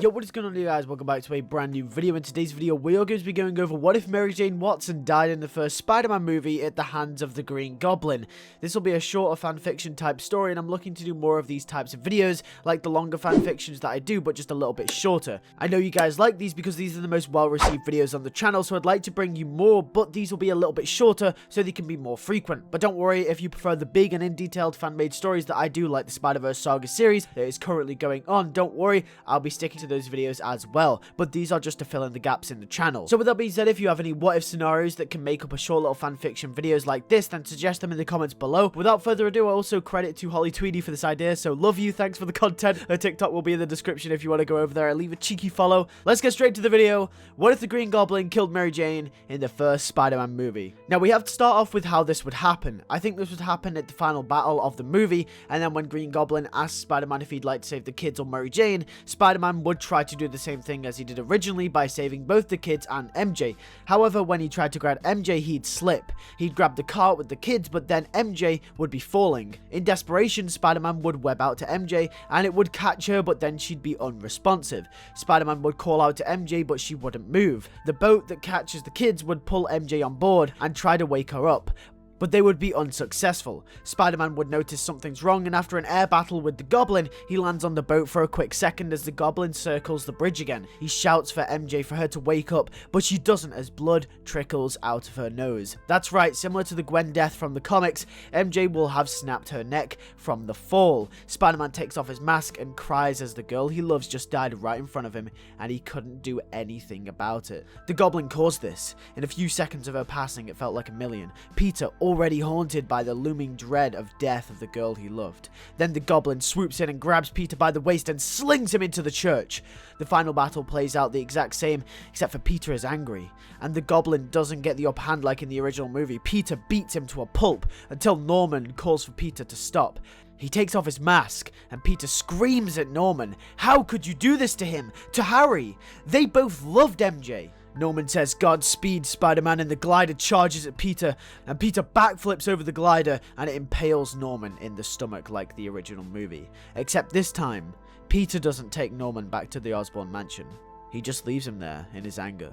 Yo, what is going on, you guys? Welcome back to a brand new video. In today's video, we are going to be going over what if Mary Jane Watson died in the first Spider-Man movie at the hands of the Green Goblin. This will be a shorter fanfiction type story, and I'm looking to do more of these types of videos, like the longer fanfictions that I do, but just a little bit shorter. I know you guys like these because these are the most well-received videos on the channel, so I'd like to bring you more, but these will be a little bit shorter so they can be more frequent. But don't worry, if you prefer the big and in-detailed fan-made stories that I do, like the Spider-Verse Saga series that is currently going on, don't worry, I'll be sticking to those videos as well, but these are just to fill in the gaps in the channel. So with that being said, if you have any what if scenarios that can make up a short little fanfiction videos like this, then suggest them in the comments below. Without further ado, I also credit to Holly Tweedy for this idea, so love you, thanks for the content. Her TikTok will be in the description if you want to go over there and leave a cheeky follow. Let's get straight to the video. What if the Green Goblin killed Mary Jane in the first Spider-Man movie? Now we have to start off with how this would happen. I think this would happen at the final battle of the movie, and then when Green Goblin asks Spider-Man if he'd like to save the kids or Mary Jane, Spider-Man would try to do the same thing as he did originally by saving both the kids and MJ. However, when he tried to grab MJ, he'd slip. He'd grab the cart with the kids, but then MJ would be falling. In desperation, Spider-Man would web out to MJ and it would catch her, but then she'd be unresponsive. Spider-Man would call out to MJ, but she wouldn't move. The boat that catches the kids would pull MJ on board and try to wake her up, but they would be unsuccessful. Spider-Man would notice something's wrong, and after an air battle with the Goblin, he lands on the boat for a quick second as the Goblin circles the bridge again. He shouts for MJ for her to wake up, but she doesn't as blood trickles out of her nose. That's right, similar to the Gwen death from the comics, MJ will have snapped her neck from the fall. Spider-Man takes off his mask and cries as the girl he loves just died right in front of him, and he couldn't do anything about it. The Goblin caused this. In a few seconds of her passing, it felt like a million. Peter, already haunted by the looming dread of death of the girl he loved. Then the Goblin swoops in and grabs Peter by the waist and slings him into the church. The final battle plays out the exact same, except for Peter is angry, and the Goblin doesn't get the upper hand like in the original movie. Peter beats him to a pulp until Norman calls for Peter to stop. He takes off his mask, and Peter screams at Norman, "How could you do this to him? To Harry? They both loved MJ." Norman says Godspeed, Spider-Man, and the glider charges at Peter, and Peter backflips over the glider and it impales Norman in the stomach like the original movie. Except this time, Peter doesn't take Norman back to the Osborn mansion. He just leaves him there in his anger.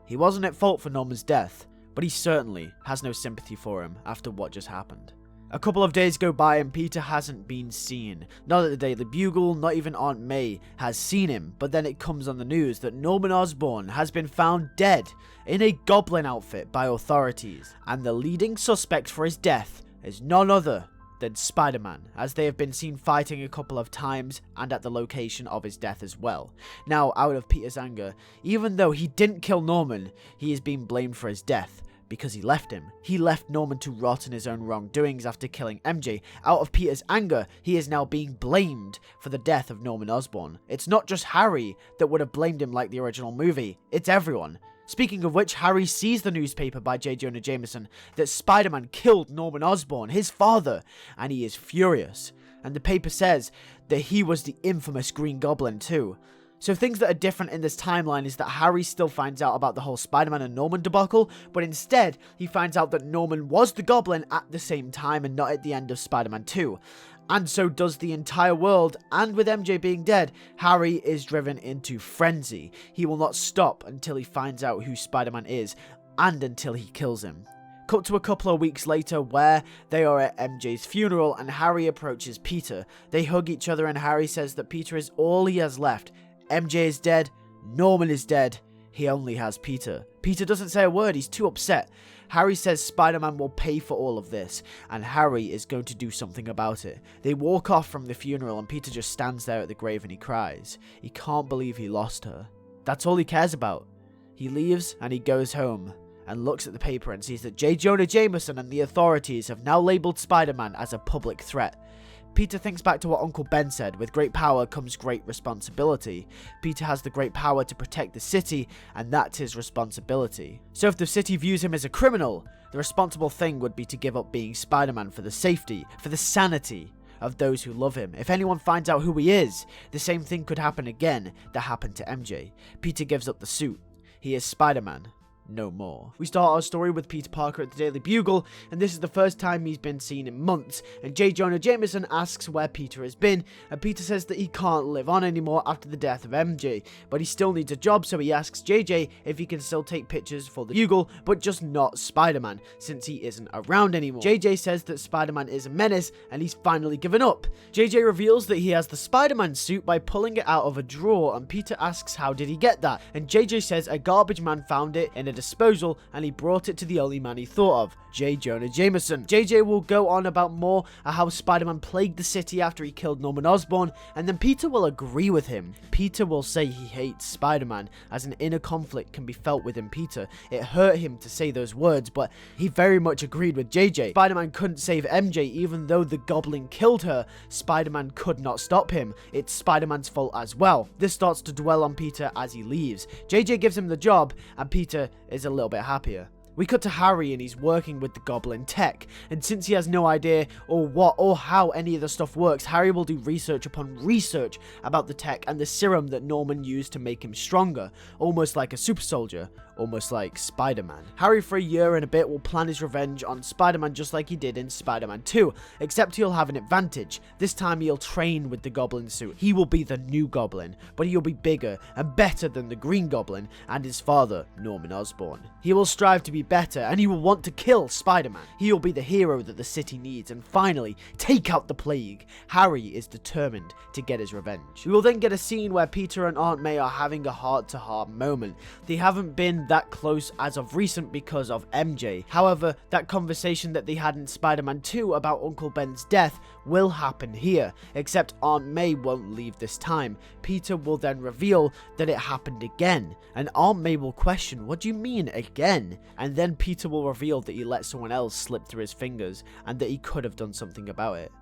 He wasn't at fault for Norman's death, but he certainly has no sympathy for him after what just happened. A couple of days go by and Peter hasn't been seen. Not at the Daily Bugle, not even Aunt May has seen him, but then it comes on the news that Norman Osborn has been found dead in a Goblin outfit by authorities, and the leading suspect for his death is none other than Spider-Man, as they have been seen fighting a couple of times and at the location of his death as well. Now, out of Peter's anger, even though he didn't kill Norman, he is being blamed for his death. Because he left him. He left Norman to rot in his own wrongdoings after killing MJ. Out of Peter's anger, he is now being blamed for the death of Norman Osborn. It's not just Harry that would have blamed him like the original movie, it's everyone. Speaking of which, Harry sees the newspaper by J. Jonah Jameson that Spider-Man killed Norman Osborn, his father, and he is furious. And the paper says that he was the infamous Green Goblin too. So things that are different in this timeline is that Harry still finds out about the whole Spider-Man and Norman debacle, but instead he finds out that Norman was the Goblin at the same time and not at the end of Spider-Man 2. And so does the entire world, and with MJ being dead, Harry is driven into frenzy. He will not stop until he finds out who Spider-Man is, and until he kills him. Cut to a couple of weeks later where they are at MJ's funeral and Harry approaches Peter. They hug each other and Harry says that Peter is all he has left. MJ is dead, Norman is dead, he only has Peter. Peter doesn't say a word, he's too upset. Harry says Spider-Man will pay for all of this, and Harry is going to do something about it. They walk off from the funeral and Peter just stands there at the grave and he cries. He can't believe he lost her. That's all he cares about. He leaves and he goes home and looks at the paper and sees that J. Jonah Jameson and the authorities have now labelled Spider-Man as a public threat. Peter thinks back to what Uncle Ben said, with great power comes great responsibility. Peter has the great power to protect the city, and that's his responsibility. So if the city views him as a criminal, the responsible thing would be to give up being Spider-Man for the safety, for the sanity of those who love him. If anyone finds out who he is, the same thing could happen again that happened to MJ. Peter gives up the suit. He is Spider-Man, no more. We start our story with Peter Parker at the Daily Bugle, and this is the first time he's been seen in months, and J. Jonah Jameson asks where Peter has been, and Peter says that he can't live on anymore after the death of MJ, but he still needs a job, so he asks JJ if he can still take pictures for the Bugle, but just not Spider-Man, since he isn't around anymore. JJ says that Spider-Man is a menace, and he's finally given up. JJ reveals that he has the Spider-Man suit by pulling it out of a drawer, and Peter asks how did he get that, and JJ says a garbage man found it in a disposal, and he brought it to the only man he thought of, J. Jonah Jameson. JJ will go on about more of how Spider-Man plagued the city after he killed Norman Osborn, and then Peter will agree with him. Peter will say he hates Spider-Man, as an inner conflict can be felt within Peter. It hurt him to say those words, but he very much agreed with JJ. Spider-Man couldn't save MJ even though the Goblin killed her. Spider-Man could not stop him. It's Spider-Man's fault as well. This starts to dwell on Peter as he leaves. JJ gives him the job, and Peter is a little bit happier. We cut to Harry and he's working with the Goblin tech, and since he has no idea or what or how any of the stuff works, Harry will do research upon research about the tech and the serum that Norman used to make him stronger, almost like a super soldier, almost like Spider-Man. Harry for a year and a bit will plan his revenge on Spider-Man just like he did in Spider-Man 2, except he'll have an advantage. This time he'll train with the Goblin suit. He will be the new Goblin, but he'll be bigger and better than the Green Goblin and his father, Norman Osborn. He will strive to be better, and he will want to kill Spider-Man. He will be the hero that the city needs, and finally, take out the plague. Harry is determined to get his revenge. We will then get a scene where Peter and Aunt May are having a heart-to-heart moment. They haven't been that close as of recent because of MJ. However, that conversation that they had in Spider-Man 2 about Uncle Ben's death will happen here, except Aunt May won't leave this time. Peter will then reveal that it happened again, and Aunt May will question, what do you mean again? And then Peter will reveal that he let someone else slip through his fingers, and that he could have done something about it.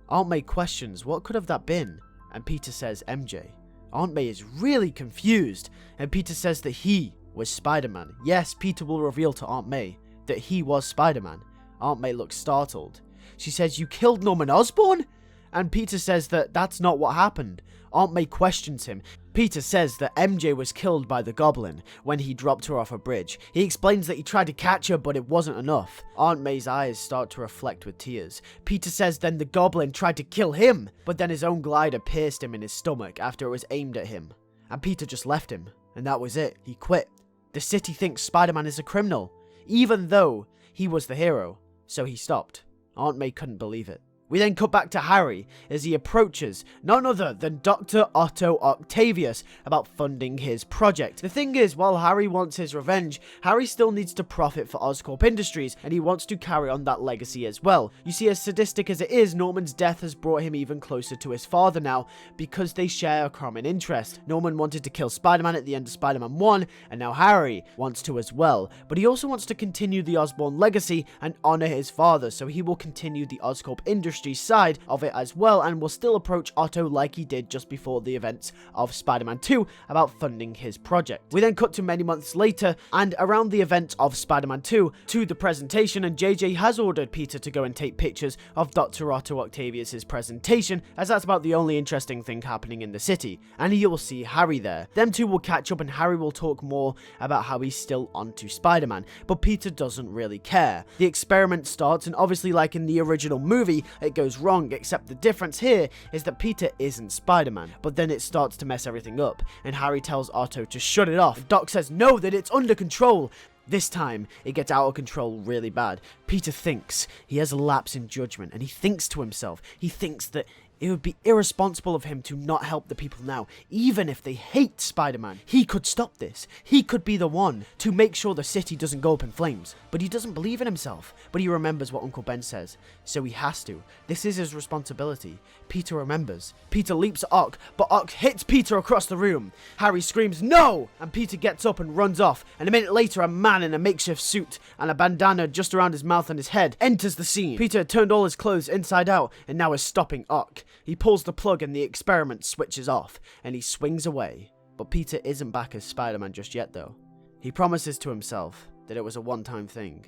Aunt May questions, what could have that been? And Peter says MJ. Aunt May is really confused, and Peter says that he was Spider-Man. Yes, Peter will reveal to Aunt May that he was Spider-Man. Aunt May looks startled. She says, you killed Norman Osborn? And Peter says that that's not what happened. Aunt May questions him. Peter says that MJ was killed by the Goblin when he dropped her off a bridge. He explains that he tried to catch her, but it wasn't enough. Aunt May's eyes start to reflect with tears. Peter says then the Goblin tried to kill him, but then his own glider pierced him in his stomach after it was aimed at him. And Peter just left him, and that was it. He quit. The city thinks Spider-Man is a criminal, even though he was the hero, so he stopped. Aunt May couldn't believe it. We then cut back to Harry as he approaches none other than Dr. Otto Octavius about funding his project. The thing is, while Harry wants his revenge, Harry still needs to profit for Oscorp Industries, and he wants to carry on that legacy as well. You see, as sadistic as it is, Norman's death has brought him even closer to his father now, because they share a common interest. Norman wanted to kill Spider-Man at the end of Spider-Man 1, and now Harry wants to as well. But he also wants to continue the Osborn legacy and honor his father, so he will continue the Oscorp Industries side of it as well, and will still approach Otto like he did just before the events of Spider-Man 2 about funding his project. We then cut to many months later, and around the event of Spider-Man 2 to the presentation, and JJ has ordered Peter to go and take pictures of Dr. Otto Octavius' presentation, as that's about the only interesting thing happening in the city, and he will see Harry there. Them two will catch up, and Harry will talk more about how he's still onto Spider-Man, but Peter doesn't really care. The experiment starts, and obviously like in the original movie, it goes wrong, except the difference here is that Peter isn't Spider-Man. But then it starts to mess everything up, and Harry tells Otto to shut it off. Doc says no, that it's under control. This time, it gets out of control really bad. Peter thinks he has a lapse in judgment, and he thinks to himself, he thinks that it would be irresponsible of him to not help the people now, even if they hate Spider-Man. He could stop this. He could be the one to make sure the city doesn't go up in flames. But he doesn't believe in himself. But he remembers what Uncle Ben says, so he has to. This is his responsibility. Peter remembers. Peter leaps at Ock, but Ock hits Peter across the room. Harry screams, no! And Peter gets up and runs off. And a minute later, a man in a makeshift suit and a bandana just around his mouth and his head enters the scene. Peter had turned all his clothes inside out and now is stopping Ock. He pulls the plug and the experiment switches off, and he swings away. But Peter isn't back as Spider-Man just yet though. He promises to himself that it was a one-time thing.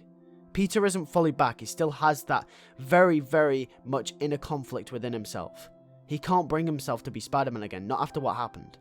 Peter isn't fully back. He still has that very, very much inner conflict within himself. He can't bring himself to be Spider-Man again, not after what happened.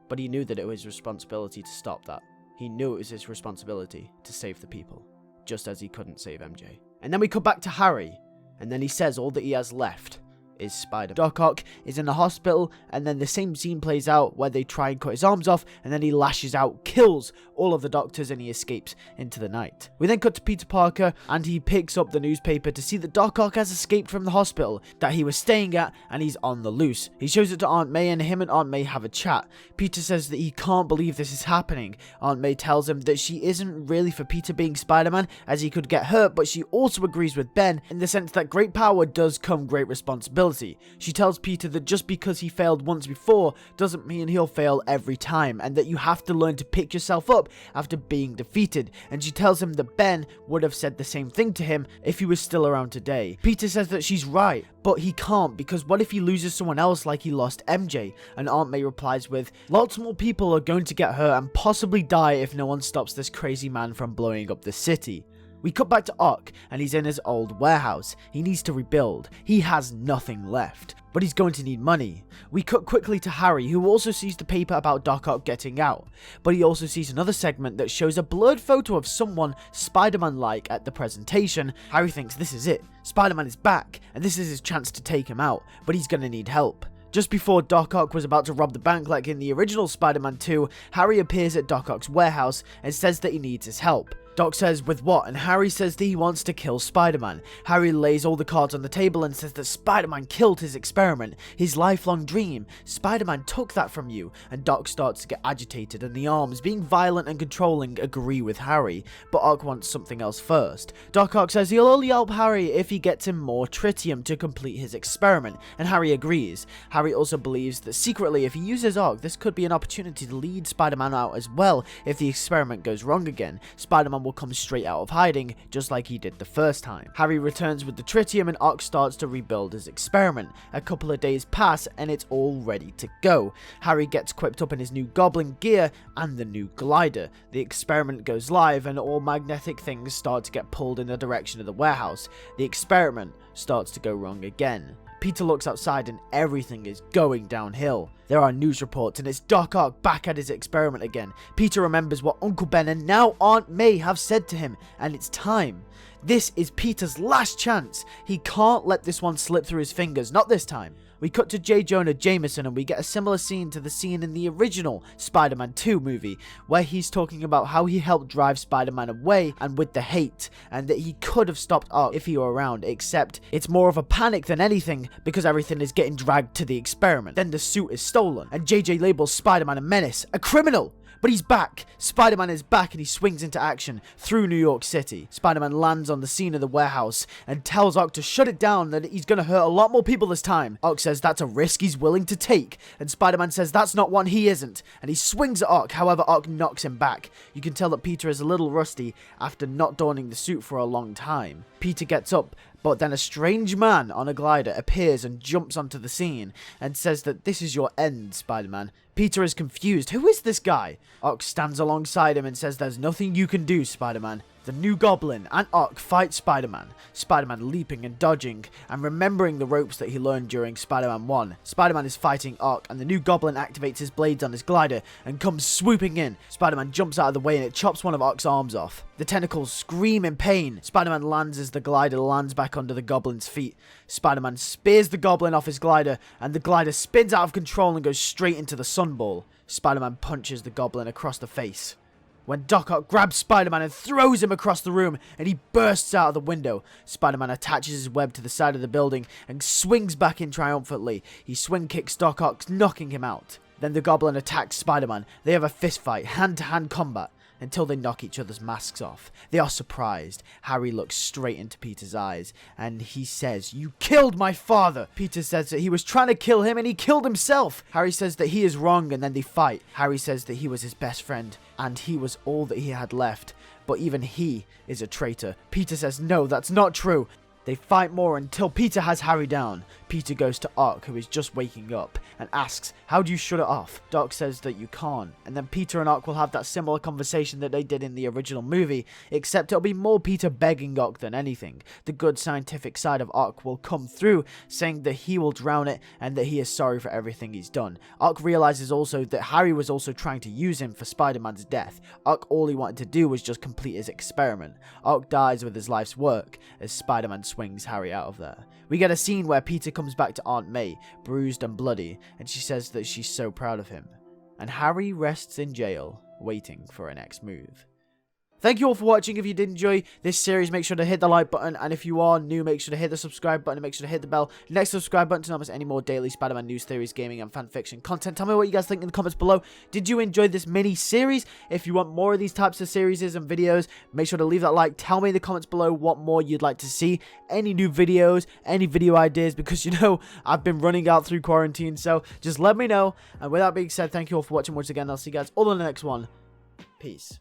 But he knew that it was his responsibility to stop that. he knew it was his responsibility to save the people, just as he couldn't save MJ. And then we come back to Harry, and then he says all that he has left is Spider-Man. Doc Ock is in the hospital, and then the same scene plays out where they try and cut his arms off, and then he lashes out, kills all of the doctors, and he escapes into the night. We then cut to Peter Parker, and he picks up the newspaper to see that Doc Ock has escaped from the hospital that he was staying at, and he's on the loose. He shows it to Aunt May, and him and Aunt May have a chat. Peter says that he can't believe this is happening. Aunt May tells him that she isn't really for Peter being Spider-Man, as he could get hurt, but she also agrees with Ben in the sense that great power does come great responsibility. She tells Peter that just because he failed once before doesn't mean he'll fail every time, and that you have to learn to pick yourself up after being defeated, and she tells him that Ben would have said the same thing to him if he was still around today. Peter says that she's right, but he can't, because what if he loses someone else like he lost MJ? And Aunt May replies with, lots more people are going to get hurt and possibly die if no one stops this crazy man from blowing up the city. We cut back to Ock, and he's in his old warehouse. He needs to rebuild. He has nothing left, but he's going to need money. We cut quickly to Harry, who also sees the paper about Doc Ock getting out, but he also sees another segment that shows a blurred photo of someone Spider-Man-like at the presentation. Harry thinks this is it. Spider-Man is back, and this is his chance to take him out, but he's gonna need help. Just before Doc Ock was about to rob the bank like in the original Spider-Man 2, Harry appears at Doc Ock's warehouse and says that he needs his help. Doc says with what, and Harry says that he wants to kill Spider-Man. Harry lays all the cards on the table and says that Spider-Man killed his experiment, his lifelong dream. Spider-Man took that from you, and Doc starts to get agitated, and the arms, being violent and controlling, agree with Harry, but Ock wants something else first. Doc Ock says he'll only help Harry if he gets him more tritium to complete his experiment, and Harry agrees. Harry also believes that secretly if he uses Ock, this could be an opportunity to lead Spider-Man out as well if the experiment goes wrong again. Spider-Man will come straight out of hiding, just like he did the first time. Harry returns with the tritium, and Ock starts to rebuild his experiment. A couple of days pass, and it's all ready to go. Harry gets equipped up in his new Goblin gear and the new glider. The experiment goes live, and all magnetic things start to get pulled in the direction of the warehouse. The experiment starts to go wrong again. Peter looks outside and everything is going downhill. There are news reports and it's Doc Ock back at his experiment again. Peter remembers what Uncle Ben and now Aunt May have said to him, and it's time. This is Peter's last chance. He can't let this one slip through his fingers, not this time. We cut to J. Jonah Jameson and we get a similar scene to the scene in the original Spider-Man 2 movie, where he's talking about how he helped drive Spider-Man away and with the hate, and that he could have stopped Ock if he were around, except it's more of a panic than anything because everything is getting dragged to the experiment. Then the suit is stolen, and JJ labels Spider-Man a menace, a criminal. But he's back. Spider-Man is back and he swings into action through New York City. Spider-Man lands on the scene of the warehouse and tells Ock to shut it down, that he's going to hurt a lot more people this time. Ock says that's a risk he's willing to take, and Spider-Man says that's not one he isn't, and he swings at Ock, however Ock knocks him back. You can tell that Peter is a little rusty after not donning the suit for a long time. Peter gets up, but then a strange man on a glider appears and jumps onto the scene and says that this is your end, Spider-Man. Peter is confused. Who is this guy? Ock stands alongside him and says there's nothing you can do, Spider-Man. The new Goblin and Ock fight Spider-Man. Spider-Man leaping and dodging and remembering the ropes that he learned during Spider-Man 1. Spider-Man is fighting Ock and the new Goblin activates his blades on his glider and comes swooping in. Spider-Man jumps out of the way and it chops one of Ock's arms off. The tentacles scream in pain. Spider-Man lands as the glider lands back under the Goblin's feet. Spider-Man spears the Goblin off his glider and the glider spins out of control and goes straight into the sunball. Spider-Man punches the Goblin across the face, when Doc Ock grabs Spider-Man and throws him across the room and he bursts out of the window. Spider-Man attaches his web to the side of the building and swings back in triumphantly. He swing kicks Doc Ock, knocking him out. Then the Goblin attacks Spider-Man. They have a fist fight, hand-to-hand combat, until they knock each other's masks off. They are surprised. Harry looks straight into Peter's eyes and he says, "You killed my father!" Peter says that he was trying to kill him and he killed himself. Harry says that he is wrong and then they fight. Harry says that he was his best friend and he was all that he had left, but even he is a traitor. Peter says no, that's not true. They fight more until Peter has Harry down. Peter goes to Ock, who is just waking up, and asks, how do you shut it off? Doc says that you can't, and then Peter and Ock will have that similar conversation that they did in the original movie, except it'll be more Peter begging Ock than anything. The good scientific side of Ock will come through, saying that he will drown it and that he is sorry for everything he's done. Ock realizes also that Harry was also trying to use him for Spider-Man's death. Ock all he wanted to do was just complete his experiment. Ock dies with his life's work as Spider-Man swings Harry out of there. We get a scene where Peter comes back to Aunt May, bruised and bloody, and she says that she's so proud of him. And Harry rests in jail, waiting for her next move. Thank you all for watching. If you did enjoy this series, make sure to hit the like button. And if you are new, make sure to hit the subscribe button and make sure to hit the bell. Next subscribe button to not miss any more daily Spider-Man news, theories, gaming, and fanfiction content. Tell me what you guys think in the comments below. Did you enjoy this mini series? If you want more of these types of series and videos, make sure to leave that like. Tell me in the comments below what more you'd like to see. Any new videos, any video ideas, because you know I've been running out through quarantine. So just let me know. And with that being said, thank you all for watching once again. I'll see you guys all in the next one. Peace.